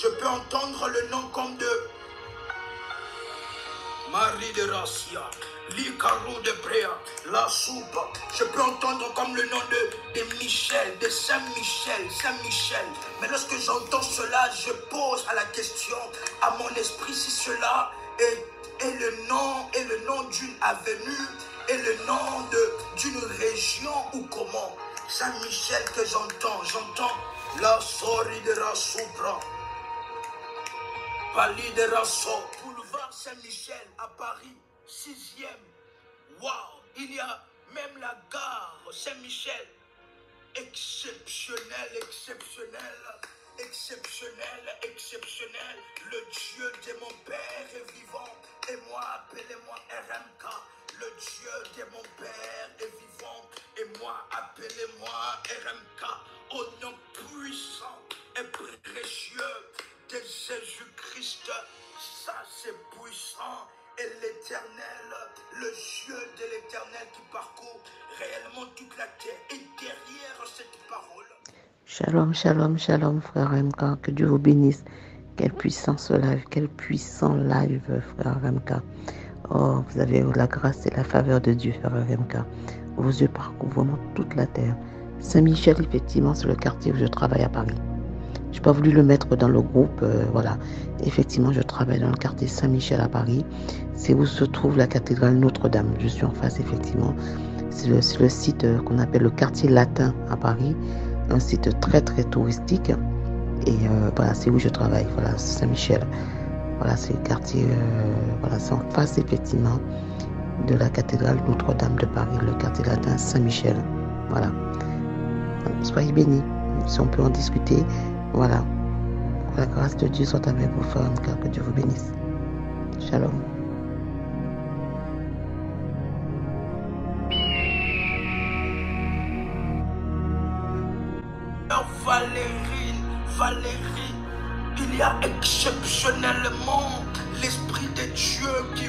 Je peux entendre le nom comme de Marie de Rassia, l'Icarou de Bréa, la soupe. Je peux entendre comme le nom de Michel, de Saint-Michel, Saint-Michel. Mais lorsque j'entends cela, je pose à la question à mon esprit si cela est le nom d'une avenue, et le nom d'une région ou comment. Saint-Michel que j'entends la Sori de Rassoupra, Pali de Rasso, boulevard Saint-Michel à Paris, 6e. Waouh, il y a même la gare Saint-Michel. Exceptionnel, exceptionnel, exceptionnel, exceptionnel. Le Dieu de mon Père est vivant. Et moi, appelez-moi RMK. Le Dieu de mon Père est vivant. Et moi, appelez-moi RMK. Au nom puissant et précieux de Jésus-Christ. Ça, c'est puissant. Et l'Éternel, le Dieu de l'Éternel qui parcourt réellement toute la terre. Et derrière cette parole. Shalom, shalom, shalom, frère MK. Que Dieu vous bénisse. Quelle puissance ce live, quel puissant live, frère MK. Oh, vous avez la grâce et la faveur de Dieu, frère MK. Vos yeux parcourent vraiment toute la terre. Saint-Michel, effectivement, c'est le quartier où je travaille à Paris. Je n'ai pas voulu le mettre dans le groupe, voilà. Effectivement, je travaille dans le quartier Saint-Michel à Paris. C'est où se trouve la cathédrale Notre-Dame. Je suis en face, effectivement. C'est le site qu'on appelle le quartier latin à Paris. Un site très, très touristique. Et voilà, c'est où je travaille. Voilà, Saint-Michel. Voilà, c'est le quartier, voilà, c'est en face, effectivement, de la cathédrale Notre-Dame de Paris, le quartier latin Saint-Michel. Voilà. Soyez bénis. Si on peut en discuter, voilà. Que la grâce de Dieu soit avec vous, frères, car que Dieu vous bénisse. Shalom. Valérie, il y a exceptionnellement l'Esprit de Dieu qui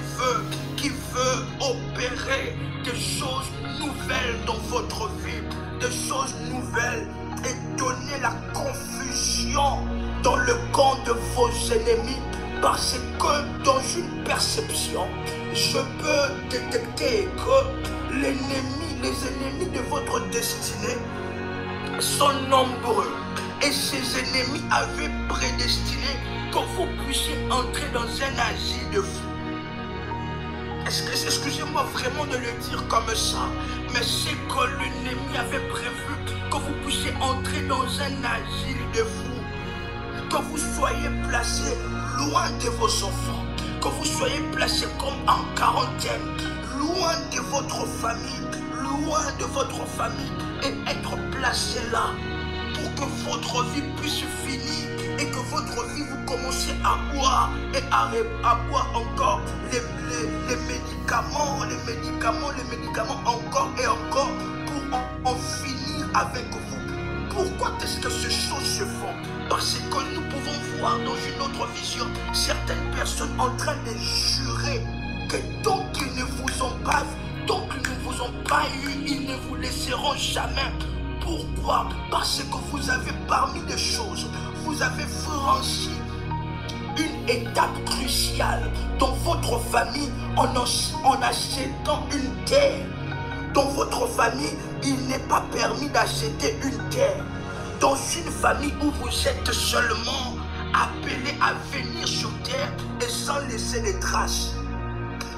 veut opérer des choses nouvelles dans votre vie, des choses nouvelles et donner la confusion dans le camp de vos ennemis, parce que dans une perception, je peux détecter que les ennemis de votre destinée sont nombreux. Et ces ennemis avaient prédestiné que vous puissiez entrer dans un asile de fous. Excusez-moi vraiment de le dire comme ça, mais c'est que l'ennemi avait prévu que vous puissiez entrer dans un asile de fous, que vous soyez placés loin de vos enfants, que vous soyez placés comme en quarantaine, loin de votre famille, et être placés là, pour que votre vie puisse finir et que votre vie vous commencez à boire et à boire encore les médicaments encore et encore pour en finir avec vous. Pourquoi est-ce que ces choses se font? Parce que nous pouvons voir dans une autre vision certaines personnes en train de jurer que tant qu'ils ne vous ont pas vu, tant qu'ils ne vous ont pas eu, ils ne vous laisseront jamais. Pourquoi? Parce que vous avez parmi des choses, vous avez franchi une étape cruciale dans votre famille en achetant une terre. Dans votre famille, il n'est pas permis d'acheter une terre. Dans une famille où vous êtes seulement appelé à venir sur terre et sans laisser des traces.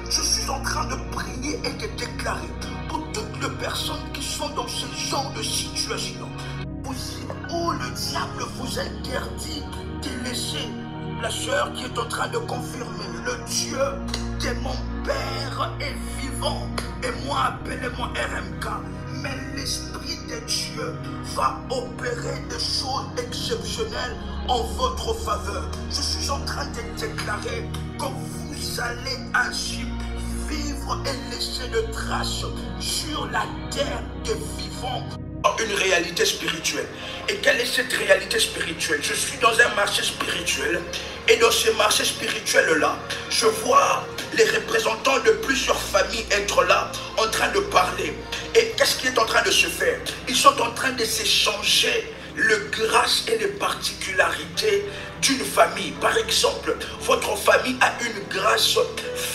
Je suis en train de prier et de déclarer pour toutes les personnes qui sont dans ce genre de situation, où le diable vous interdit de laisser la sœur qui est en train de confirmer, le Dieu de mon Père est vivant, et moi, appelez-moi RMK, mais l'Esprit de Dieu va opérer des choses exceptionnelles en votre faveur. Je suis en train de déclarer que vous allez ainsi vivre et laisser de traces sur la terre des vivants. Une réalité spirituelle. Et quelle est cette réalité spirituelle? Je suis dans un marché spirituel, et dans ce marché spirituel-là, je vois les représentants de plusieurs familles être là, en train de parler. Et qu'est-ce qui est en train de se faire? Ils sont en train de s'échanger les grâces et les particularités d'une famille. Par exemple, votre famille a une grâce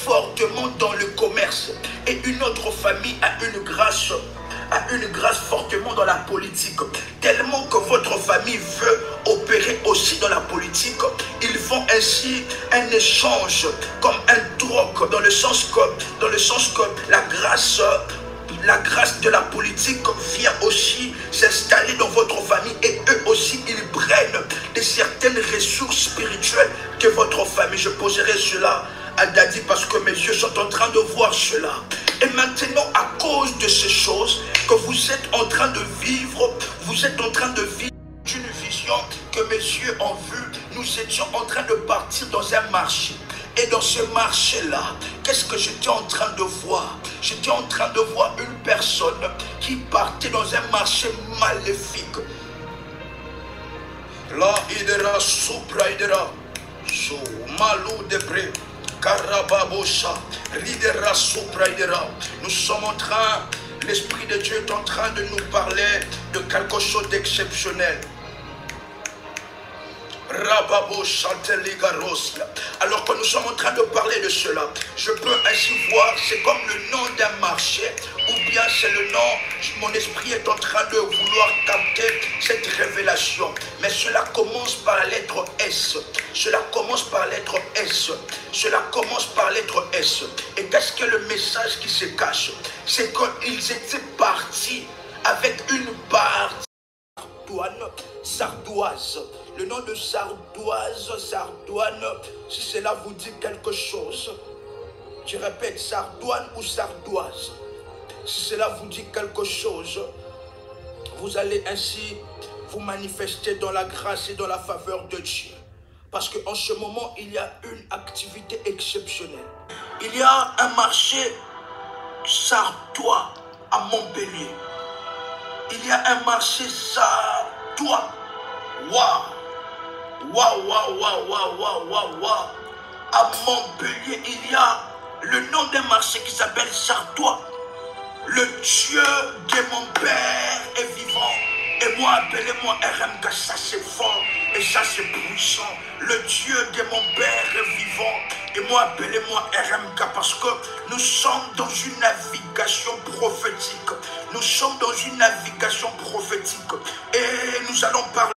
fortement dans le commerce et une autre famille a une grâce fortement dans la politique. Tellement que votre famille veut opérer aussi dans la politique, ils font ainsi un échange comme un troc dans le sens que la grâce de la politique vient aussi s'installer dans votre famille et eux aussi ils prennent de certaines ressources spirituelles que votre famille. Je poserai cela à Daddy parce que mes yeux sont en train de voir cela. Et maintenant, à cause de ces choses que vous êtes en train de vivre, une vision que mes yeux ont vue. Nous étions en train de partir dans un marché. Et dans ce marché-là, qu'est-ce que j'étais en train de voir? J'étais en train de voir une personne qui partait dans un marché maléfique. Là, idera, supra idera, so malou debré, karababosha, ridera, supra idera. Nous sommes en train, l'Esprit de Dieu est en train de nous parler de quelque chose d'exceptionnel. Alors que nous sommes en train de parler de cela, je peux ainsi voir, c'est comme le nom d'un marché, ou bien c'est le nom, mon esprit est en train de vouloir capter cette révélation. Mais cela commence par la lettre S. Cela commence par la lettre S. Cela commence par la lettre S. Et qu'est-ce que le message qui se cache? C'est qu'ils étaient partis avec une partie sardoise. Le nom de sardoise, sardoine, si cela vous dit quelque chose, je répète, sardoine ou sardoise, si cela vous dit quelque chose, vous allez ainsi vous manifester dans la grâce et dans la faveur de Dieu. Parce qu'en ce moment, il y a une activité exceptionnelle. Il y a un marché sardois à Montpellier. Il y a un marché sardois. Waouh! Waouh, waouh, waouh, waouh, waouh, waouh, waouh. À Montpellier, il y a le nom d'un marché qui s'appelle Sardois. Le Dieu de mon Père est vivant. Et moi, appelez-moi RMK, ça c'est fort et ça c'est puissant. Le Dieu de mon Père est vivant. Et moi, appelez-moi RMK parce que nous sommes dans une navigation prophétique. Nous sommes dans une navigation prophétique. Et nous allons parler